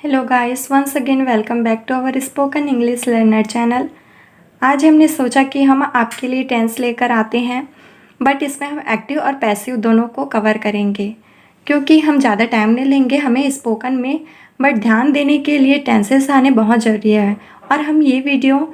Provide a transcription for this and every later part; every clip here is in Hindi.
Hello guys, once again welcome back to our spoken English learner channel. आज हमने सोचा कि हम आपके लिए टेंस लेकर आते हैं, बट इसमें हम एक्टिव और पैसिव दोनों को कवर करेंगे क्योंकि हम ज़्यादा टाइम नहीं लेंगे हमें स्पोकन में, बट ध्यान देने के लिए टेंसेस आने बहुत ज़रूरी है। और हम ये वीडियो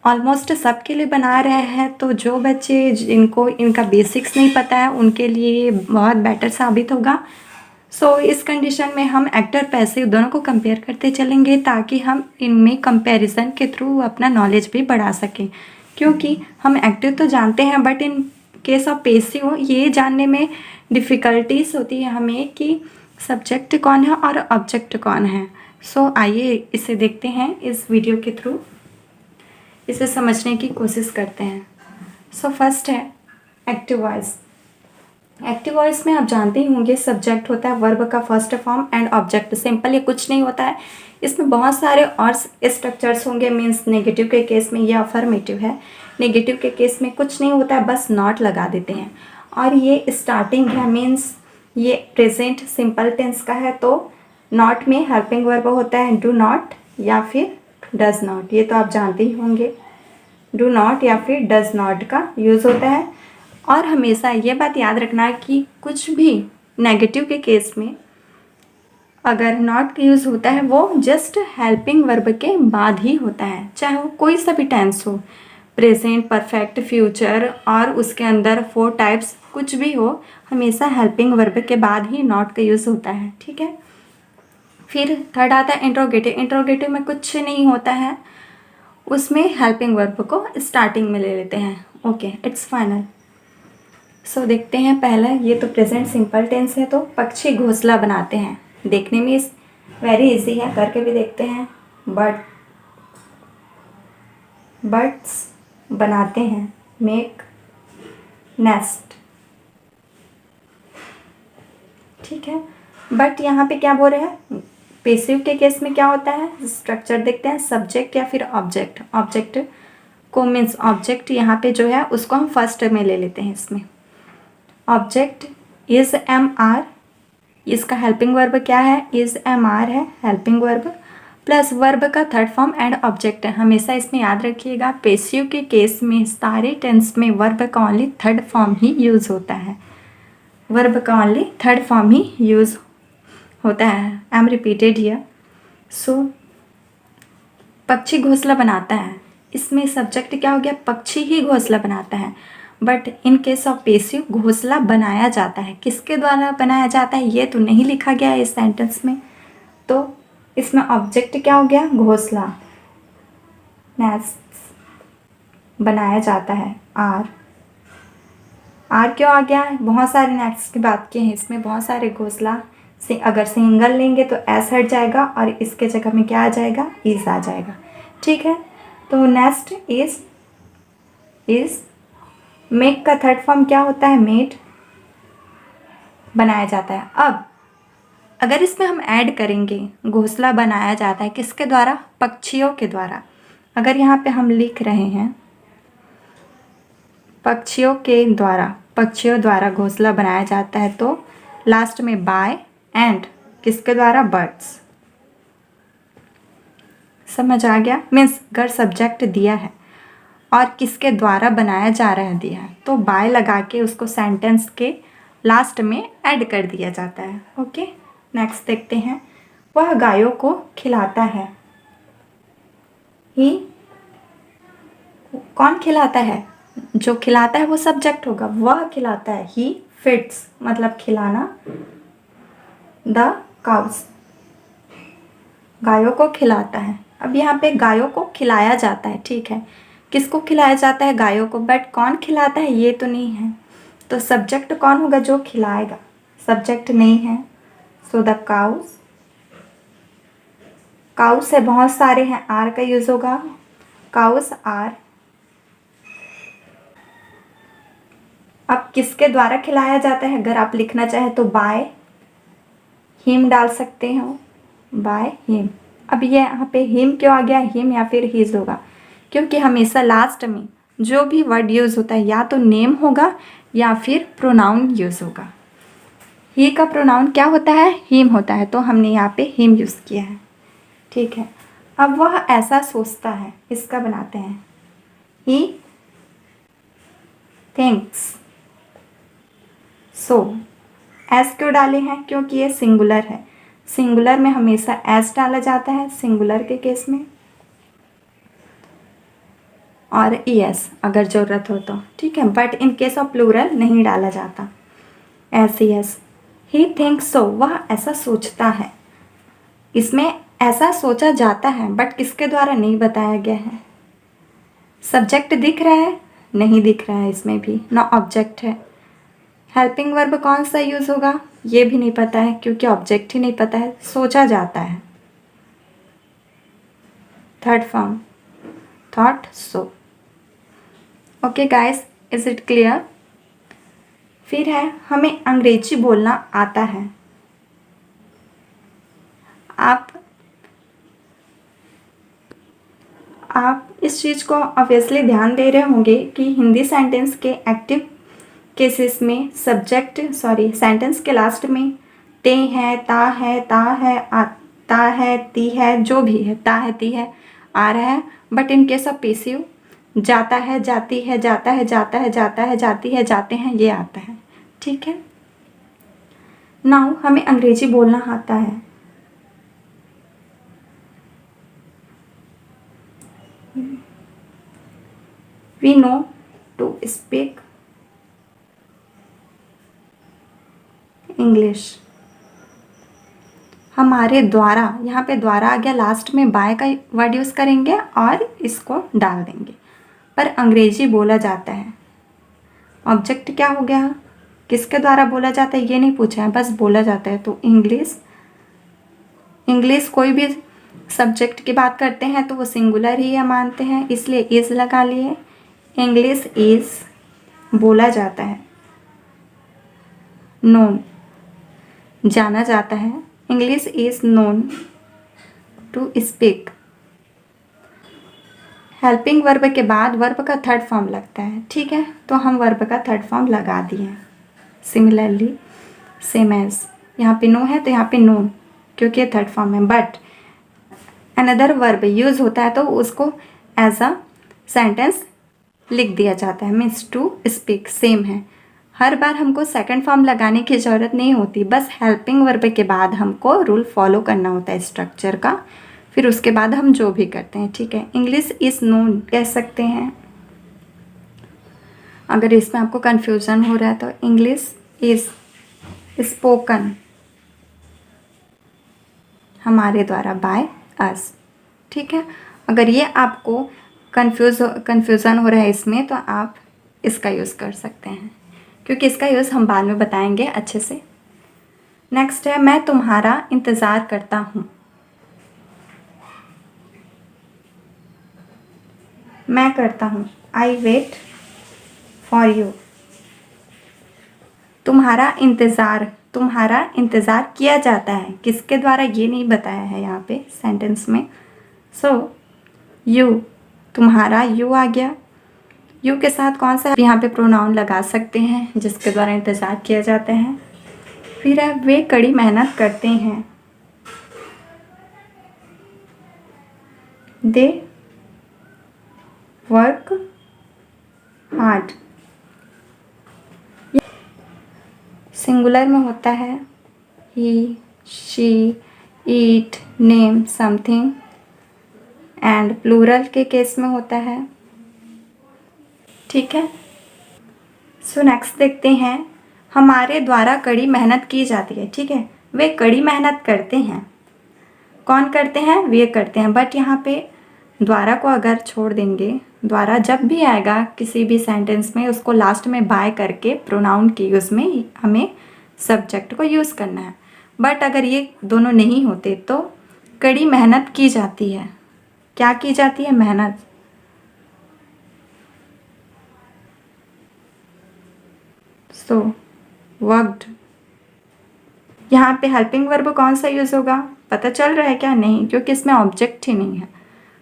ऑलमोस्ट सबके लिए बना रहे हैं, तो जो बच्चे जिनको इनका बेसिक्स नहीं पता है उनके लिए ये बहुत बेटर साबित होगा। इस कंडीशन में हम एक्टिव और पैसिव दोनों को कंपेयर करते चलेंगे ताकि हम इनमें कंपैरिजन के थ्रू अपना नॉलेज भी बढ़ा सकें, क्योंकि हम एक्टिव तो जानते हैं but in case of passive ये जानने में डिफ़िकल्टीज होती है हमें कि सब्जेक्ट कौन है और ऑब्जेक्ट कौन है। आइए इसे देखते हैं, इस वीडियो के थ्रू इसे समझने की कोशिश करते हैं। फर्स्ट है एक्टिव वॉइस। एक्टिव वॉइस में आप जानते ही होंगे सब्जेक्ट होता है वर्ब का first form and object. Simple ये कुछ नहीं होता है, इसमें बहुत सारे और स्ट्रक्चर्स होंगे। मीन्स नेगेटिव के केस में ये अफर्मेटिव है, नेगेटिव के केस में कुछ नहीं होता है, बस नॉट लगा देते हैं। और ये स्टार्टिंग है, मीन्स ये प्रेजेंट सिंपल टेंस का है, तो नॉट में हेल्पिंग वर्ब होता है डू नॉट या फिर डज नॉट। ये तो आप जानते ही होंगे, डू नॉट या फिर डज नॉट का यूज़ होता है। और हमेशा ये बात याद रखना कि कुछ भी नेगेटिव के केस में अगर नॉट का यूज़ होता है वो जस्ट हेल्पिंग वर्ब के बाद ही होता है, चाहे वो कोई सा भी टेंस हो, प्रेजेंट, परफेक्ट, फ्यूचर, और उसके अंदर 4 टाइप्स कुछ भी हो, हमेशा हेल्पिंग वर्ब के बाद ही नॉट का यूज़ होता है। ठीक है। फिर थर्ड आता है इंट्रोगेटिव। इंट्रोगेटिव में कुछ नहीं होता है, उसमें हेल्पिंग वर्ब को स्टार्टिंग में ले लेते हैं। Okay, it's final. देखते हैं पहला, ये तो प्रेजेंट सिंपल टेंस है, तो पक्षी घोंसला बनाते हैं। देखने में वेरी इजी है, करके भी देखते हैं। बर्ड्स बनाते हैं, मेक नेस्ट। ठीक है। बट यहाँ पे क्या बोल रहे हैं, पैसिव के केस में क्या होता है, स्ट्रक्चर देखते हैं, सब्जेक्ट या फिर ऑब्जेक्ट। ऑब्जेक्ट को मीन्स ऑब्जेक्ट यहाँ पे जो है उसको हम फर्स्ट में ले लेते हैं। इसमें ऑब्जेक्ट इज एम आर, इसका हेल्पिंग वर्ब क्या है, इज एम आर है हेल्पिंग वर्ब, प्लस वर्ब का थर्ड फॉर्म एंड ऑब्जेक्ट है। हमेशा इसमें याद रखिएगा, पैसिव के केस में सारे टेंस में वर्ब का ओनली थर्ड फॉर्म ही यूज़ होता है, वर्ब का ओनली थर्ड फॉर्म ही यूज़ होता है। I am repeated here. पक्षी घोंसला बनाता है, इसमें सब्जेक्ट क्या हो गया, पक्षी ही घोंसला बनाता है। But in case of passive घोंसला बनाया जाता है, किसके द्वारा बनाया जाता है ये तो नहीं लिखा गया है इस सेंटेंस में, तो इसमें ऑब्जेक्ट क्या हो गया, घोंसला, नेस्ट बनाया जाता है। आर क्यों आ गया है, बहुत सारे नेस्ट की बात की है, इसमें बहुत सारे घोंसला से अगर सिंगल लेंगे तो एस हट जाएगा और इसके जगह में क्या आ जाएगा, इज आ जाएगा। ठीक है। तो नेस्ट इज मेक का थर्ड फॉर्म क्या होता है, मेड, बनाया जाता है। अब अगर इसमें हम ऐड करेंगे घोंसला बनाया जाता है किसके द्वारा, पक्षियों के द्वारा। अगर यहाँ पे हम लिख रहे हैं पक्षियों द्वारा घोंसला बनाया जाता है, तो लास्ट में बाय एंड किसके द्वारा, बर्ड्स। समझ आ गया, मीन्स अगर सब्जेक्ट दिया है और किसके द्वारा बनाया जा रहा है दिया है, तो बाय लगा के उसको सेंटेंस के लास्ट में ऐड कर दिया जाता है। ओके, नेक्स्ट देखते हैं, वह गायों को खिलाता है। ही कौन खिलाता है, जो खिलाता है वो सब्जेक्ट होगा, वह खिलाता है। ही फिट्स मतलब खिलाना, द काउस गायों को खिलाता है। अब यहाँ पे गायों को खिलाया जाता है, ठीक है, किसको खिलाया जाता है, गायों को, बट कौन खिलाता है ये तो नहीं है, तो सब्जेक्ट कौन होगा, जो खिलाएगा, सब्जेक्ट नहीं है। द काउस है, बहुत सारे हैं, आर का यूज होगा, काउस आर। अब किसके द्वारा खिलाया जाता है, अगर आप लिखना चाहें तो बाय हिम डाल सकते हो, बाय हिम। अब ये यहाँ पे हिम क्यों आ गया, हिम या फिर हिज होगा, क्योंकि हमेशा लास्ट में जो भी वर्ड यूज़ होता है या तो नेम होगा या फिर प्रोनाउन यूज़ होगा। ही का प्रोनाउन क्या होता है? हिम होता है, तो हमने यहाँ पे हिम यूज़ किया है। ठीक है, अब वह ऐसा सोचता है, इसका बनाते हैं ही थिंक्स सो। एस क्यों डाले हैं? क्योंकि ये सिंगुलर है। सिंगुलर में हमेशा एस डाला जाता है सिंगुलर के केस में, और ईएस अगर ज़रूरत हो तो। ठीक है, but in case of plural नहीं डाला जाता S E S. He thinks so, वह ऐसा सोचता है। इसमें ऐसा सोचा जाता है, बट किसके द्वारा नहीं बताया गया है। सब्जेक्ट दिख रहा है? नहीं दिख रहा है, इसमें भी ना ऑब्जेक्ट है। हेल्पिंग वर्ब कौन सा यूज़ होगा? ये भी नहीं पता है, क्योंकि ऑब्जेक्ट ही नहीं पता है। सोचा जाता है, third form thought so. Okay guys, is it clear? फिर है हमें अंग्रेजी बोलना आता है। आप इस चीज़ को ऑब्वियसली ध्यान दे रहे होंगे कि हिंदी सेंटेंस के एक्टिव केसेस में सेंटेंस के लास्ट में ते है, ता है, ता है, आता है, ती है, जो भी है, ता है, ती है आ रहा है। But in case of passive जाता है, जाती है, जाता है, जाता है, जाता है, जाती है, जाते हैं, ये आता है। ठीक है, नाउ हमें अंग्रेजी बोलना आता है। We know to speak English। हमारे द्वारा, यहाँ पे द्वारा आ गया, लास्ट में बाय का वर्ड यूज़ करेंगे और इसको डाल देंगे। पर अंग्रेजी बोला जाता है, ऑब्जेक्ट क्या हो गया? किसके द्वारा बोला जाता है ये नहीं पूछा है, बस बोला जाता है। तो इंग्लिश कोई भी सब्जेक्ट की बात करते हैं तो वो सिंगुलर ही है मानते हैं, इसलिए इज़ लगा लिए। इंग्लिश इज़ बोला जाता है, नोन जाना जाता है। English is known to speak. Helping verb के बाद वर्ब का थर्ड फॉर्म लगता है। ठीक है, तो हम वर्ब का थर्ड फॉर्म लगा दिए। सिमिलरली सेम एज, यहाँ पे नो है तो यहाँ पे नोन, क्योंकि ये थर्ड फॉर्म है। बट अनदर वर्ब यूज़ होता है तो उसको एज अ सेंटेंस लिख दिया जाता है, मीन्स टू स्पीक सेम है। हर बार हमको सेकंड फॉर्म लगाने की ज़रूरत नहीं होती, बस हेल्पिंग वर्ब के बाद हमको रूल फॉलो करना होता है स्ट्रक्चर का, फिर उसके बाद हम जो भी करते हैं। ठीक है, इंग्लिश इज़ नोन कह सकते हैं। अगर इसमें आपको कन्फ्यूज़न हो रहा है तो इंग्लिश इज़ स्पोकन हमारे द्वारा, बाय अस। ठीक है, अगर ये आपको कन्फ्यूज़न हो रहा है इसमें तो आप इसका यूज़ कर सकते हैं, क्योंकि इसका यूज़ हम बाद में बताएंगे अच्छे से। नेक्स्ट है मैं तुम्हारा इंतज़ार करता हूँ। मैं करता हूँ, आई वेट फॉर यू। तुम्हारा इंतज़ार किया जाता है, किसके द्वारा ये नहीं बताया है यहाँ पे सेंटेंस में। सो यू, तुम्हारा यू आ गया। यू के साथ कौन सा यहाँ पे प्रोनाउन लगा सकते हैं जिसके द्वारा इंतज़ार किया जाता है। फिर है वे कड़ी मेहनत करते हैं, दे वर्क हार्ड। सिंगुलर में होता है he, she, it, name, something, and plural के केस में होता है। ठीक है, सो नेक्स्ट देखते हैं हमारे द्वारा कड़ी मेहनत की जाती है। ठीक है, वे कड़ी मेहनत करते हैं, कौन करते हैं? वे करते हैं। बट यहाँ पे द्वारा को अगर छोड़ देंगे, द्वारा जब भी आएगा किसी भी सेंटेंस में उसको लास्ट में बाय करके प्रोनाउन के यूज़ में हमें सब्जेक्ट को यूज़ करना है। बट अगर ये दोनों नहीं होते तो कड़ी मेहनत की जाती है। क्या की जाती है? मेहनत। So worked. यहाँ पे हेल्पिंग वर्ब कौन सा यूज़ होगा पता चल रहा है क्या? नहीं, क्योंकि इसमें ऑब्जेक्ट ही नहीं है,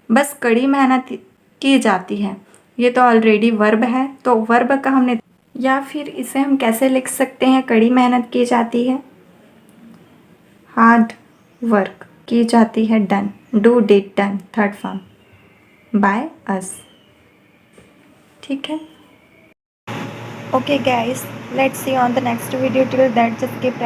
बस कड़ी मेहनत की जाती है। ये तो ऑलरेडी वर्ब है, तो वर्ब का हमने, या फिर इसे हम कैसे लिख सकते हैं? कड़ी मेहनत की जाती है, हार्ड वर्क की जाती है done, do did done third form by us. ठीक है, okay guys, let's see on the next video. Till that just keep